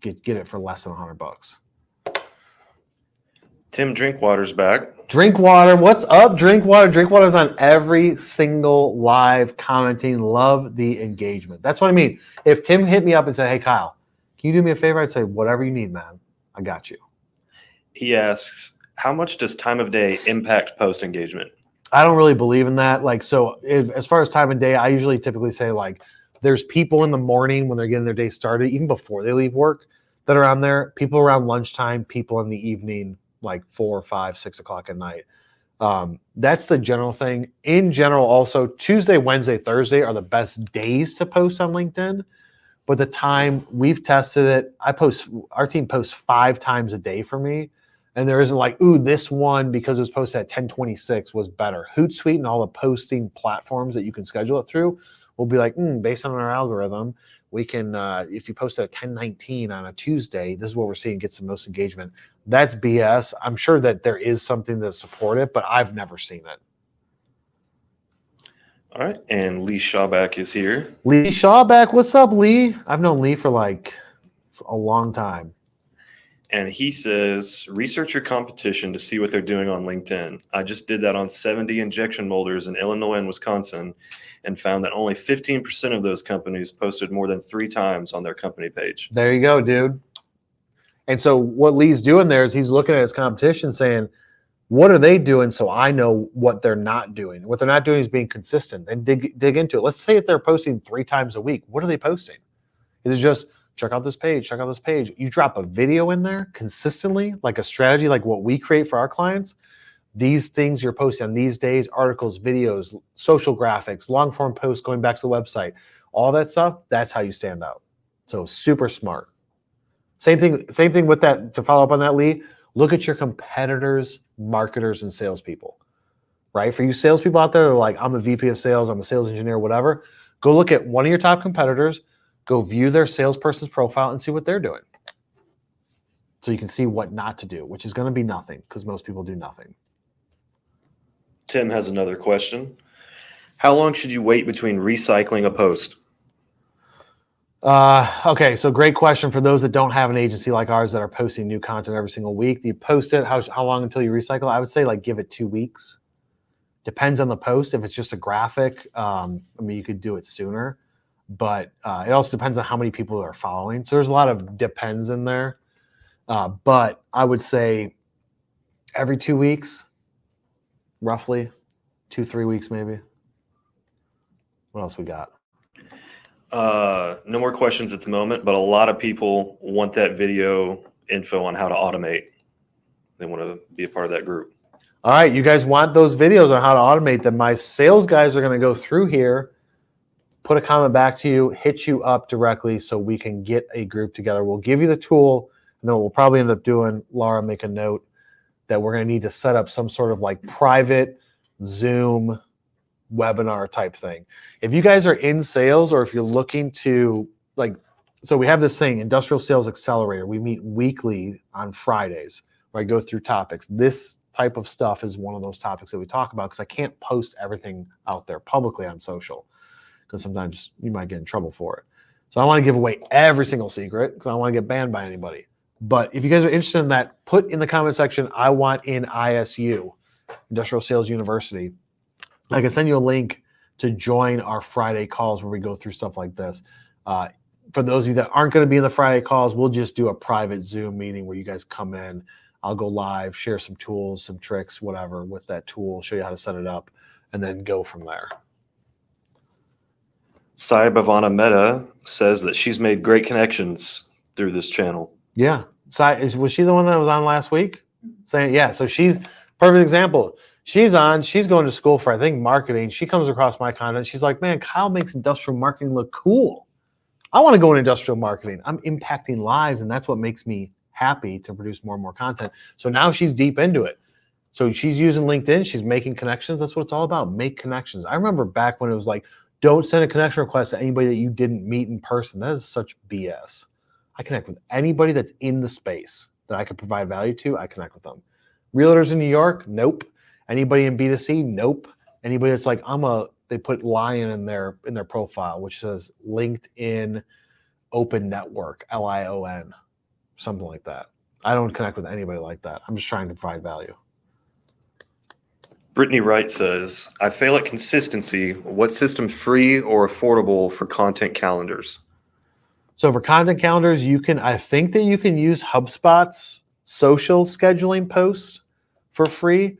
Get it for less than $100. Tim Drinkwater's back. Drinkwater, what's up, Drinkwater? Drinkwater's on every single live commenting. Love the engagement. That's what I mean. If Tim hit me up and said, hey, Kyle, can you do me a favor? I'd say, whatever you need, man. I got you. He asks, how much does time of day impact post engagement? I don't really believe in that. Like, so as far as time of day, I usually typically say like there's people in the morning when they're getting their day started, even before they leave work, that are on there. People around lunchtime, people in the evening, like 4, 5, 6 o'clock at night. That's the general thing. In general, also Tuesday, Wednesday, Thursday are the best days to post on LinkedIn. But the time we've tested it, our team posts 5 times a day for me. And there isn't like, ooh, this one, because it was posted at 10:26 was better. Hootsuite and all the posting platforms that you can schedule it through will be like, based on our algorithm, we can, if you post at 10:19 on a Tuesday, this is what we're seeing gets the most engagement. That's BS. I'm sure that there is something to support it, but I've never seen it. All right, and Lee Shawback is here. Lee Shawback, what's up, Lee? I've known Lee for like a long time. And he says, research your competition to see what they're doing on LinkedIn. I just did that on 70 injection molders in Illinois and Wisconsin and found that only 15% of those companies posted more than 3 times on their company page. There you go, dude. And so what Lee's doing there is he's looking at his competition saying, what are they doing so I know what they're not doing? What they're not doing is being consistent and dig into it. Let's say if they're posting 3 times a week, what are they posting? Is it just check out this page, check out this page? You drop a video in there consistently, like a strategy, like what we create for our clients. These things you're posting on these days, articles, videos, social graphics, long form posts going back to the website, all that stuff, that's how you stand out. So super smart. Same thing with that, to follow up on that, Lee, look at your competitors, marketers, and salespeople, right? For you salespeople out there, they're like, I'm a VP of sales, I'm a sales engineer, whatever. Go look at one of your top competitors, go view their salesperson's profile and see what they're doing. So you can see what not to do, which is going to be nothing because most people do nothing. Tim has another question. How long should you wait between recycling a post? Okay, so great question for those that don't have an agency like ours that are posting new content every single week. You post it, how long until you recycle? I would say like give it 2 weeks. Depends on the post. If it's just a graphic, I mean, you could do it sooner, but it also depends on how many people are following. So there's a lot of depends in there. But I would say every 2 weeks, roughly 2-3 weeks, maybe. What else we got? No more questions at the moment, but a lot of people want that video info on how to automate. They want to be a part of that group. All right, you guys want those videos on how to automate them. My sales guys are going to go through here, put a comment back to you, hit you up directly so we can get a group together. We'll give you the tool, and then we'll probably end up doing, Laura, make a note. that we're going to need to set up some sort of like private Zoom webinar type thing. If you guys are in sales, or if you're looking to like, so we have this thing, Industrial Sales Accelerator. We meet weekly on Fridays where I go through topics. This type of stuff is one of those topics that we talk about, because I can't post everything out there publicly on social, because sometimes you might get in trouble for it. So I don't want to give away every single secret, because I don't want to get banned by anybody. But if you guys are interested in that, put in the comment section, I want in ISU, Industrial Sales University. I can send you a link to join our Friday calls where we go through stuff like this. For those of you that aren't going to be in the Friday calls, we'll just do a private Zoom meeting where you guys come in. I'll go live, share some tools, some tricks, whatever, with that tool, show you how to set it up, and then go from there. Sai Bhavana Mehta says that she's made great connections through this channel. Yeah. Was she the one that was on last week? Saying, yeah. So she's perfect example. She's going to school for, I think, marketing. She comes across my content. She's like, man, Kyle makes industrial marketing look cool. I want to go in industrial marketing. I'm impacting lives, and that's what makes me happy to produce more and more content. So now she's deep into it. So she's using LinkedIn. She's making connections. That's what it's all about. Make connections. I remember back when it was like, don't send a connection request to anybody that you didn't meet in person. That is such BS. I connect with anybody that's in the space that I can provide value to. I connect with them. Realtors in New York? Nope. Anybody in B2C? Nope. Anybody that's like, they put Lion in their profile, which says LinkedIn Open Network, LION, something like that. I don't connect with anybody like that. I'm just trying to provide value. Brittany Wright says, I fail at consistency. What system free or affordable for content calendars? So for content calendars, I think that you can use HubSpot's social scheduling posts for free.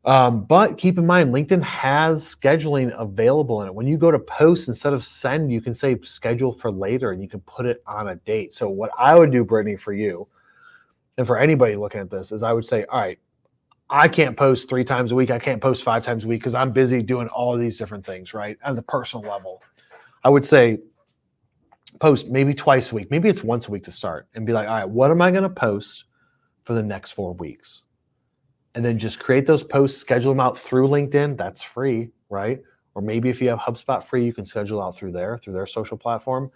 But keep in mind, LinkedIn has scheduling available in it. When you go to post, instead of send, you can say schedule for later, and you can put it on a date. So what I would do, Brittany, for you, and for anybody looking at this, is I would say, all right, I can't post 3 times a week. I can't post 5 times a week because I'm busy doing all of these different things, right? At the personal level, I would say post maybe twice a week. Maybe it's once a week to start, and be like, all right, what am I going to post for the next 4 weeks? And then just create those posts, schedule them out through LinkedIn. That's free, right? Or maybe if you have HubSpot free, you can schedule out through their social platform.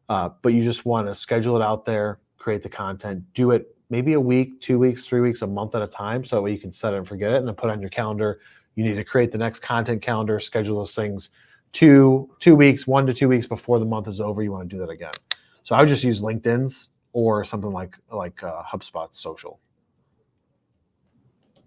But you just want to schedule it out there, create the content, do it maybe a week, 2 weeks, 3 weeks, a month at a time. So you can set it and forget it, and then put on your calendar. You need to create the next content calendar, schedule those things 2 weeks, 1 to 2 weeks before the month is over. You want to do that again. So I would just use LinkedIn's or something like HubSpot's social.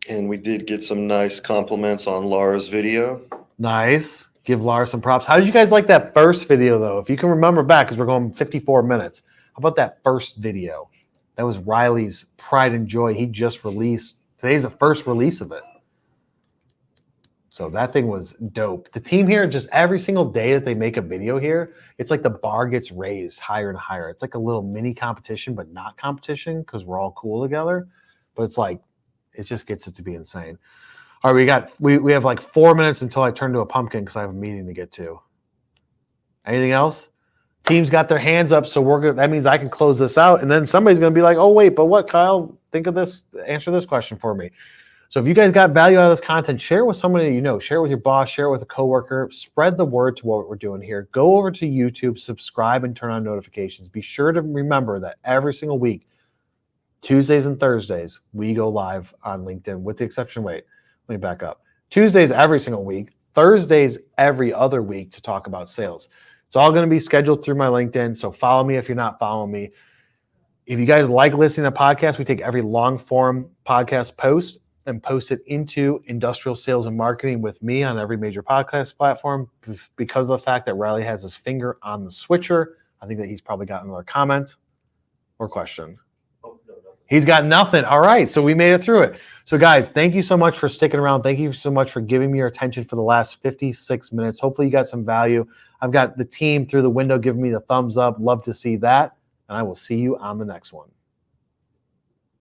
And we did get some nice compliments on Laura's video. Nice. Give Laura some props. How did you guys like that first video, though? If you can remember back, because we're going 54 minutes. How about that first video? That was Riley's Pride and Joy. He just released. Today's the first release of it. So that thing was dope. The team here, just every single day that they make a video here, it's like the bar gets raised higher and higher. It's like a little mini competition, but not competition, because we're all cool together. But it's like, it just gets it to be insane. All right, we have like 4 minutes until I turn to a pumpkin because I have a meeting to get to. Anything else? Team's got their hands up, so that means I can close this out, and then somebody's going to be like, oh, wait, but what, Kyle? Think of this, answer this question for me. So if you guys got value out of this content, share it with somebody that you know. Share it with your boss, share it with a coworker, spread the word to what we're doing here. Go over to YouTube, subscribe, and turn on notifications. Be sure to remember that every single week, Tuesdays and Thursdays, we go live on LinkedIn, with the exception, let me back up. Tuesdays every single week, Thursdays every other week, to talk about sales. It's all going to be scheduled through my LinkedIn, so follow me if you're not following me. If you guys like listening to podcasts, we take every long form podcast post and post it into Industrial Sales and Marketing with me on every major podcast platform. Because of the fact that Riley has his finger on the switcher, I think that he's probably got another comment or question. He's got nothing. All right. So we made it through it. So guys, thank you so much for sticking around. Thank you so much for giving me your attention for the last 56 minutes. Hopefully you got some value. I've got the team through the window giving me the thumbs up. Love to see that. And I will see you on the next one.